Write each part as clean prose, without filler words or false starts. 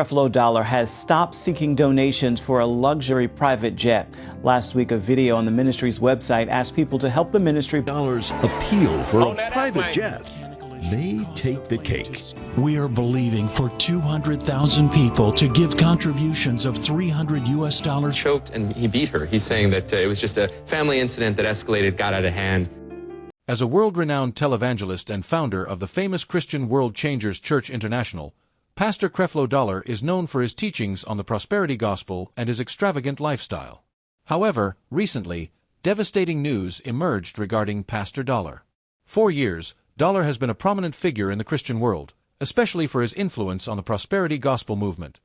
Creflo Dollar has stopped seeking donations for a luxury private jet. Last week, a video on the ministry's website asked people to help the ministry. Dollars appeal for a private jet may take the cake. We are believing for 200,000 people to give contributions of $300. Choked and he beat her. He's saying that it was just a family incident that escalated, got out of hand. As a world-renowned televangelist and founder of the famous Christian World Changers Church International, Pastor Creflo Dollar is known for his teachings on the prosperity gospel and his extravagant lifestyle. However, recently, devastating news emerged regarding Pastor Dollar. For years, Dollar has been a prominent figure in the Christian world, especially for his influence on the prosperity gospel movement,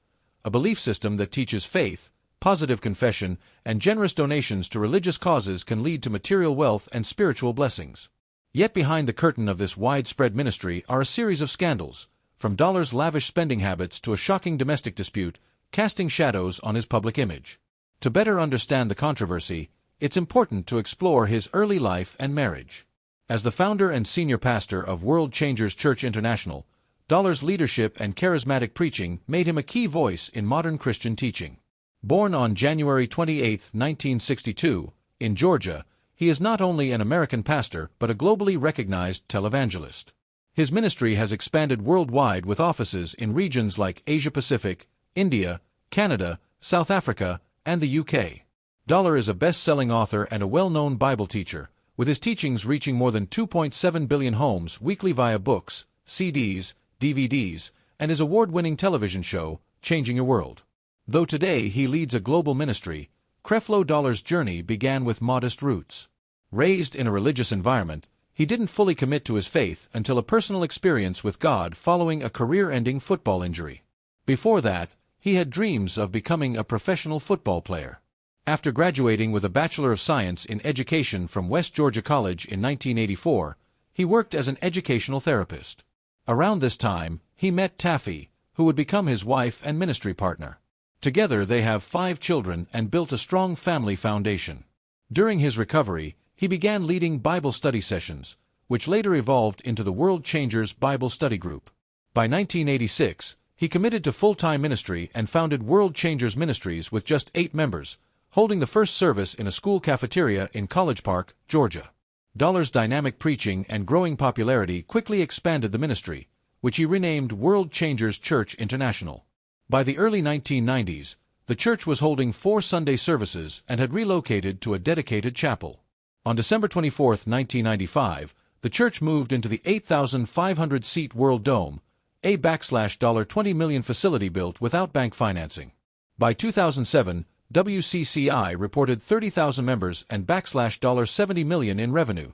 a belief system that teaches faith, positive confession, and generous donations to religious causes can lead to material wealth and spiritual blessings. Yet behind the curtain of this widespread ministry are a series of scandals, from Dollar's lavish spending habits to a shocking domestic dispute, casting shadows on his public image. To better understand the controversy, it's important to explore his early life and marriage. As the founder and senior pastor of World Changers Church International, Dollar's leadership and charismatic preaching made him a key voice in modern Christian teaching. Born on January 28, 1962, in Georgia, he is not only an American pastor but a globally recognized televangelist. His ministry has expanded worldwide with offices in regions like Asia-Pacific, India, Canada, South Africa, and the UK. Dollar is a best-selling author and a well-known Bible teacher, with his teachings reaching more than 2.7 billion homes weekly via books, CDs, DVDs, and his award-winning television show, Changing Your World. Though today he leads a global ministry, Creflo Dollar's journey began with modest roots. Raised in a religious environment, he didn't fully commit to his faith until a personal experience with God following a career-ending football injury. Before that, he had dreams of becoming a professional football player. After graduating with a Bachelor of Science in Education from West Georgia College in 1984, he worked as an educational therapist. Around this time, he met Taffy, who would become his wife and ministry partner. Together they have 5 children and built a strong family foundation. During his recovery, he began leading Bible study sessions, which later evolved into the World Changers Bible Study Group. By 1986, he committed to full-time ministry and founded World Changers Ministries with just 8 members, holding the first service in a school cafeteria in College Park, Georgia. Dollar's dynamic preaching and growing popularity quickly expanded the ministry, which he renamed World Changers Church International. By the early 1990s, the church was holding 4 Sunday services and had relocated to a dedicated chapel. On December 24, 1995, the church moved into the 8,500-seat World Dome, a $20 million facility built without bank financing. By 2007, WCCI reported 30,000 members and $70 million in revenue,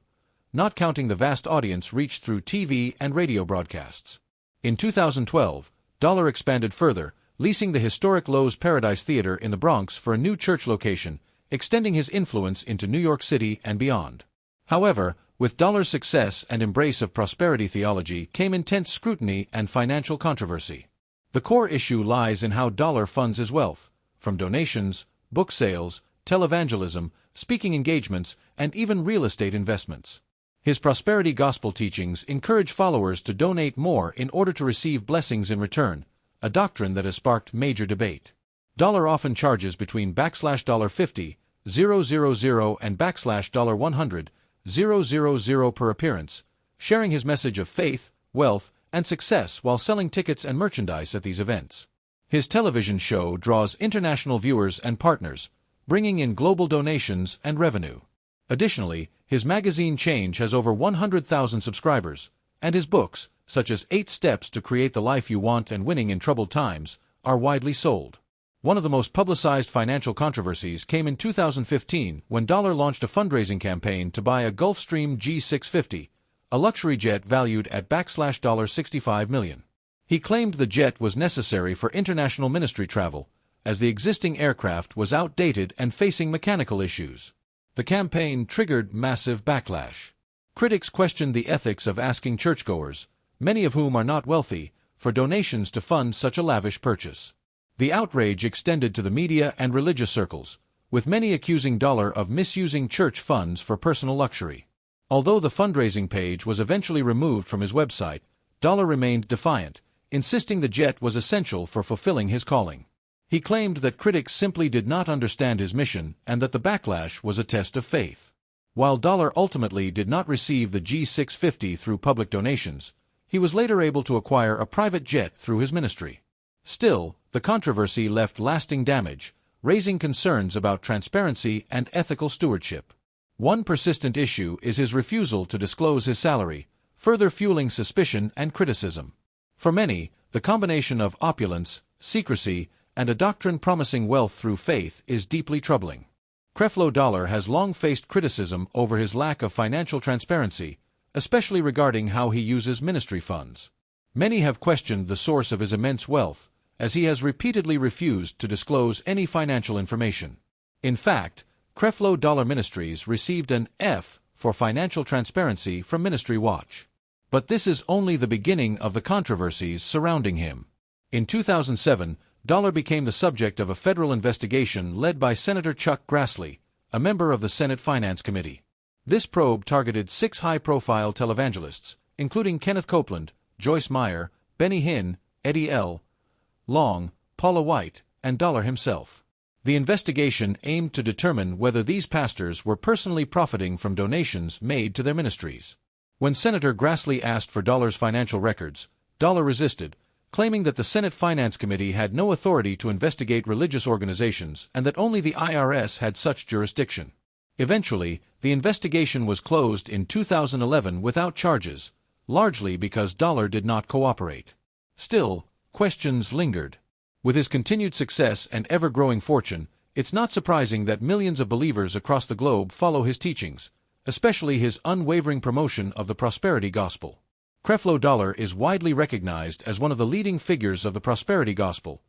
not counting the vast audience reached through TV and radio broadcasts. In 2012, Dollar expanded further, leasing the historic Lowe's Paradise Theater in the Bronx for a new church location, extending his influence into New York City and beyond. However, with Dollar's success and embrace of prosperity theology came intense scrutiny and financial controversy. The core issue lies in how Dollar funds his wealth, from donations, book sales, televangelism, speaking engagements, and even real estate investments. His prosperity gospel teachings encourage followers to donate more in order to receive blessings in return, a doctrine that has sparked major debate. Dollar often charges between $50,000 and $100,000 per appearance, sharing his message of faith, wealth, and success while selling tickets and merchandise at these events. His television show draws international viewers and partners, bringing in global donations and revenue. Additionally, his magazine Change has over 100,000 subscribers, and his books, such as 8 Steps to Create the Life You Want and Winning in Troubled Times, are widely sold. One of the most publicized financial controversies came in 2015 when Dollar launched a fundraising campaign to buy a Gulfstream G650, a luxury jet valued at $65 million. He claimed the jet was necessary for international ministry travel, as the existing aircraft was outdated and facing mechanical issues. The campaign triggered massive backlash. Critics questioned the ethics of asking churchgoers, many of whom are not wealthy, for donations to fund such a lavish purchase. The outrage extended to the media and religious circles, with many accusing Dollar of misusing church funds for personal luxury. Although the fundraising page was eventually removed from his website, Dollar remained defiant, insisting the jet was essential for fulfilling his calling. He claimed that critics simply did not understand his mission and that the backlash was a test of faith. While Dollar ultimately did not receive the G650 through public donations, he was later able to acquire a private jet through his ministry. Still, the controversy left lasting damage, raising concerns about transparency and ethical stewardship. One persistent issue is his refusal to disclose his salary, further fueling suspicion and criticism. For many, the combination of opulence, secrecy, and a doctrine promising wealth through faith is deeply troubling. Creflo Dollar has long faced criticism over his lack of financial transparency, especially regarding how he uses ministry funds. Many have questioned the source of his immense wealth, as he has repeatedly refused to disclose any financial information. In fact, Creflo Dollar Ministries received an F for financial transparency from Ministry Watch. But this is only the beginning of the controversies surrounding him. In 2007, Dollar became the subject of a federal investigation led by Senator Chuck Grassley, a member of the Senate Finance Committee. This probe targeted 6 high-profile televangelists, including Kenneth Copeland, Joyce Meyer, Benny Hinn, Eddie L. Long, Paula White, and Dollar himself. The investigation aimed to determine whether these pastors were personally profiting from donations made to their ministries. When Senator Grassley asked for Dollar's financial records, Dollar resisted, claiming that the Senate Finance Committee had no authority to investigate religious organizations and that only the IRS had such jurisdiction. Eventually, the investigation was closed in 2011 without charges, largely because Dollar did not cooperate. Still, questions lingered. With his continued success and ever-growing fortune, it's not surprising that millions of believers across the globe follow his teachings, especially his unwavering promotion of the prosperity gospel. Creflo Dollar is widely recognized as one of the leading figures of the prosperity gospel,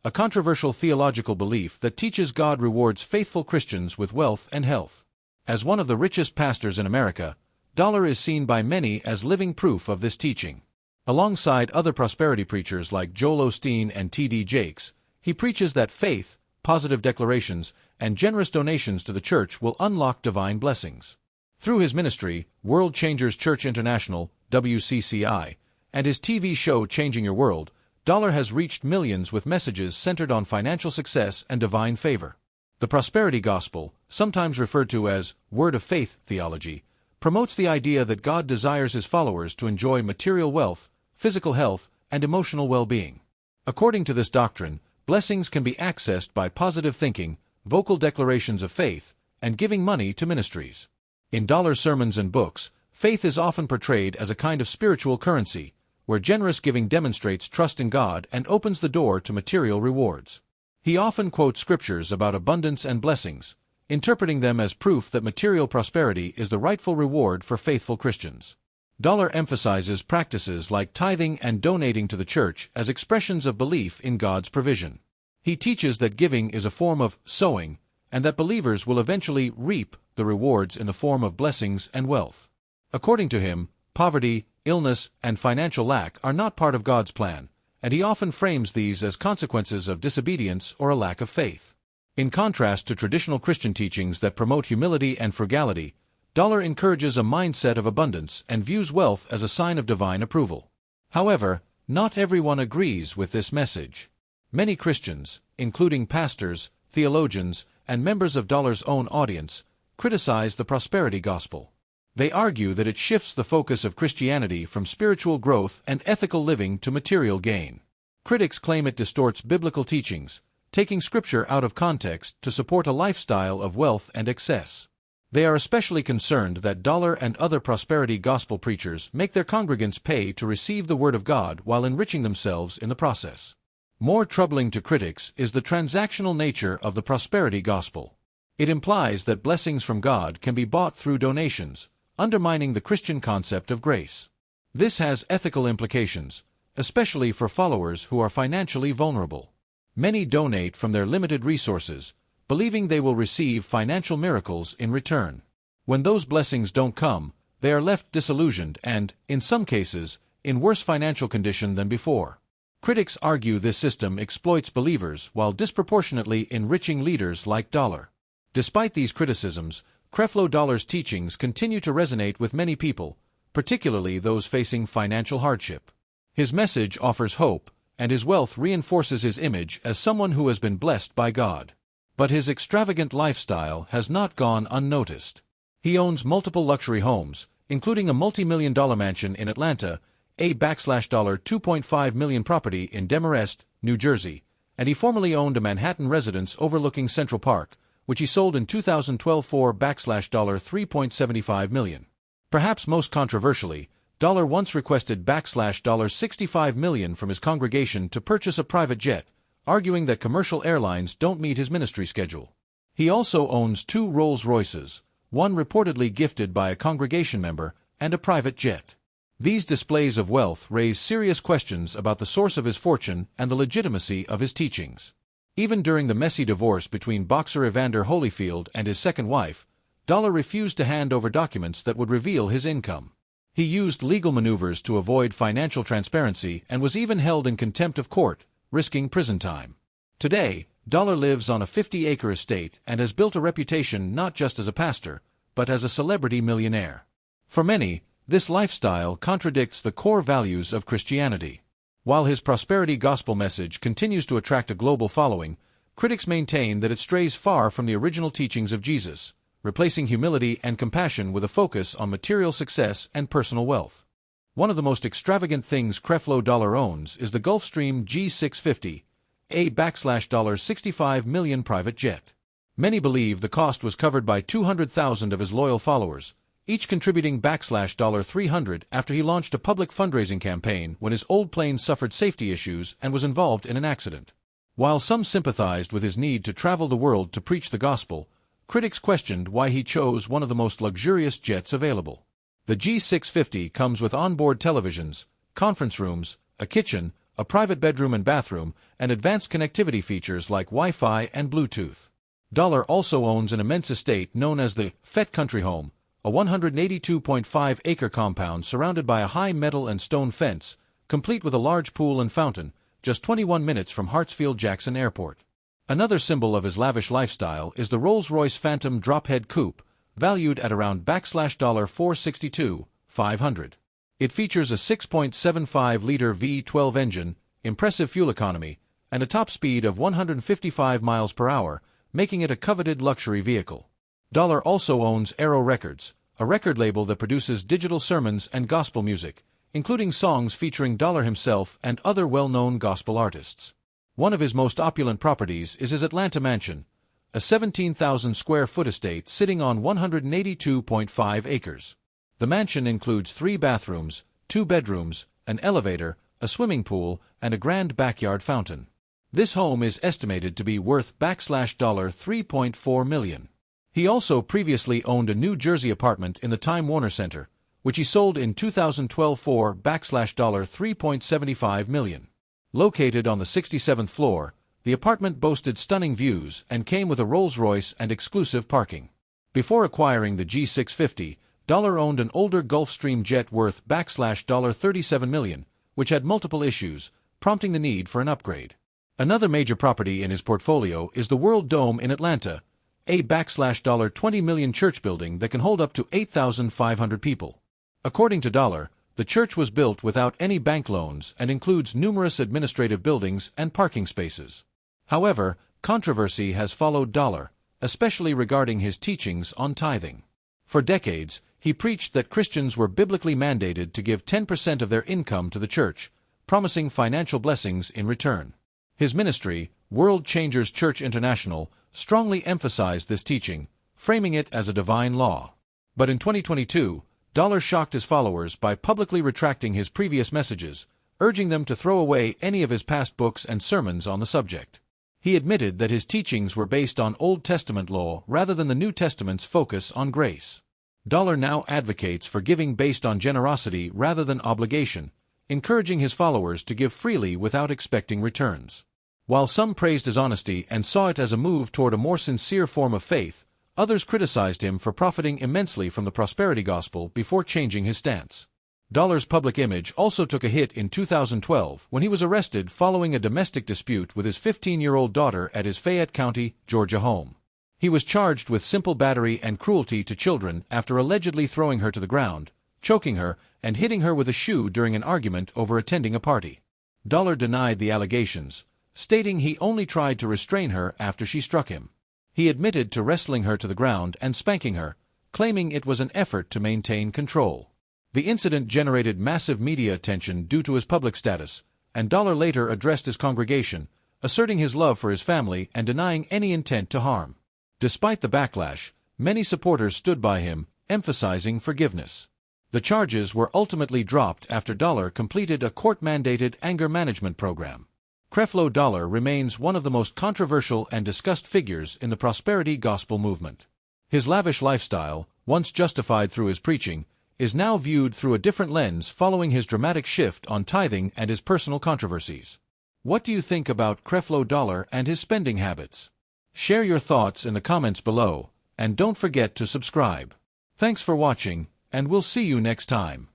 a controversial theological belief that teaches God rewards faithful Christians with wealth and health. As one of the richest pastors in America, Dollar is seen by many as living proof of this teaching. Alongside other prosperity preachers like Joel Osteen and T.D. Jakes, he preaches that faith, positive declarations, and generous donations to the church will unlock divine blessings. Through his ministry, World Changers Church International, WCCI, and his TV show Changing Your World, Dollar has reached millions with messages centered on financial success and divine favor. The prosperity gospel, sometimes referred to as word of faith theology, promotes the idea that God desires his followers to enjoy material wealth, physical health, and emotional well-being. According to this doctrine, blessings can be accessed by positive thinking, vocal declarations of faith, and giving money to ministries. In Dollar's sermons and books, faith is often portrayed as a kind of spiritual currency, where generous giving demonstrates trust in God and opens the door to material rewards. He often quotes scriptures about abundance and blessings, interpreting them as proof that material prosperity is the rightful reward for faithful Christians. Dollar emphasizes practices like tithing and donating to the church as expressions of belief in God's provision. He teaches that giving is a form of sowing, and that believers will eventually reap the rewards in the form of blessings and wealth. According to him, poverty, illness, and financial lack are not part of God's plan, and he often frames these as consequences of disobedience or a lack of faith. In contrast to traditional Christian teachings that promote humility and frugality, Dollar encourages a mindset of abundance and views wealth as a sign of divine approval. However, not everyone agrees with this message. Many Christians, including pastors, theologians, and members of Dollar's own audience, criticize the prosperity gospel. They argue that it shifts the focus of Christianity from spiritual growth and ethical living to material gain. Critics claim it distorts biblical teachings, taking scripture out of context to support a lifestyle of wealth and excess. They are especially concerned that Dollar and other prosperity gospel preachers make their congregants pay to receive the Word of God while enriching themselves in the process. More troubling to critics is the transactional nature of the prosperity gospel. It implies that blessings from God can be bought through donations, undermining the Christian concept of grace. This has ethical implications, especially for followers who are financially vulnerable. Many donate from their limited resources, believing they will receive financial miracles in return. When those blessings don't come, they are left disillusioned and, in some cases, in worse financial condition than before. Critics argue this system exploits believers while disproportionately enriching leaders like Dollar. Despite these criticisms, Creflo Dollar's teachings continue to resonate with many people, particularly those facing financial hardship. His message offers hope, and his wealth reinforces his image as someone who has been blessed by God. But his extravagant lifestyle has not gone unnoticed. He owns multiple luxury homes, including a multi-million-dollar mansion in Atlanta, a $2.5 million property in Demarest, New Jersey, and he formerly owned a Manhattan residence overlooking Central Park, which he sold in 2012 for $3.75 million. Perhaps most controversially, Dollar once requested $65 million from his congregation to purchase a private jet, arguing that commercial airlines don't meet his ministry schedule. He also owns 2 Rolls-Royces, one reportedly gifted by a congregation member, and a private jet. These displays of wealth raise serious questions about the source of his fortune and the legitimacy of his teachings. Even during the messy divorce between boxer Evander Holyfield and his second wife, Dollar refused to hand over documents that would reveal his income. He used legal maneuvers to avoid financial transparency and was even held in contempt of court, risking prison time. Today, Dollar lives on a 50-acre estate and has built a reputation not just as a pastor, but as a celebrity millionaire. For many, this lifestyle contradicts the core values of Christianity. While his prosperity gospel message continues to attract a global following, critics maintain that it strays far from the original teachings of Jesus, replacing humility and compassion with a focus on material success and personal wealth. One of the most extravagant things Creflo Dollar owns is the Gulfstream G650, a $65 million private jet. Many believe the cost was covered by 200,000 of his loyal followers, each contributing $300 after he launched a public fundraising campaign when his old plane suffered safety issues and was involved in an accident. While some sympathized with his need to travel the world to preach the gospel, critics questioned why he chose one of the most luxurious jets available. The G650 comes with onboard televisions, conference rooms, a kitchen, a private bedroom and bathroom, and advanced connectivity features like Wi-Fi and Bluetooth. Dollar also owns an immense estate known as the Fett Country Home, a 182.5-acre compound surrounded by a high metal and stone fence, complete with a large pool and fountain, just 21 minutes from Hartsfield-Jackson Airport. Another symbol of his lavish lifestyle is the Rolls-Royce Phantom drophead coupe, valued at around $462,500. It features a 6.75-liter V12 engine, impressive fuel economy, and a top speed of 155 miles per hour, making it a coveted luxury vehicle. Dollar also owns Arrow Records, a record label that produces digital sermons and gospel music, including songs featuring Dollar himself and other well-known gospel artists. One of his most opulent properties is his Atlanta mansion, a 17,000-square-foot estate sitting on 182.5 acres. The mansion includes 3 bathrooms, 2 bedrooms, an elevator, a swimming pool, and a grand backyard fountain. This home is estimated to be worth $3.4 million. He also previously owned a New Jersey apartment in the Time Warner Center, which he sold in 2012 for $3.75 million. Located on the 67th floor, the apartment boasted stunning views and came with a Rolls-Royce and exclusive parking. Before acquiring the G650, Dollar owned an older Gulfstream jet worth $37 million, which had multiple issues, prompting the need for an upgrade. Another major property in his portfolio is the World Dome in Atlanta, a $20 million church building that can hold up to 8,500 people. According to Dollar, the church was built without any bank loans and includes numerous administrative buildings and parking spaces. However, controversy has followed Dollar, especially regarding his teachings on tithing. For decades, he preached that Christians were biblically mandated to give 10% of their income to the church, promising financial blessings in return. His ministry, World Changers Church International, strongly emphasized this teaching, framing it as a divine law. But in 2022, Dollar shocked his followers by publicly retracting his previous messages, urging them to throw away any of his past books and sermons on the subject. He admitted that his teachings were based on Old Testament law rather than the New Testament's focus on grace. Dollar now advocates for giving based on generosity rather than obligation, encouraging his followers to give freely without expecting returns. While some praised his honesty and saw it as a move toward a more sincere form of faith, others criticized him for profiting immensely from the prosperity gospel before changing his stance. Dollar's public image also took a hit in 2012 when he was arrested following a domestic dispute with his 15-year-old daughter at his Fayette County, Georgia home. He was charged with simple battery and cruelty to children after allegedly throwing her to the ground, choking her, and hitting her with a shoe during an argument over attending a party. Dollar denied the allegations, stating he only tried to restrain her after she struck him. He admitted to wrestling her to the ground and spanking her, claiming it was an effort to maintain control. The incident generated massive media attention due to his public status, and Dollar later addressed his congregation, asserting his love for his family and denying any intent to harm. Despite the backlash, many supporters stood by him, emphasizing forgiveness. The charges were ultimately dropped after Dollar completed a court-mandated anger management program. Creflo Dollar remains one of the most controversial and discussed figures in the prosperity gospel movement. His lavish lifestyle, once justified through his preaching, is now viewed through a different lens following his dramatic shift on tithing and his personal controversies. What do you think about Creflo Dollar and his spending habits? Share your thoughts in the comments below, and don't forget to subscribe. Thanks for watching, and we'll see you next time.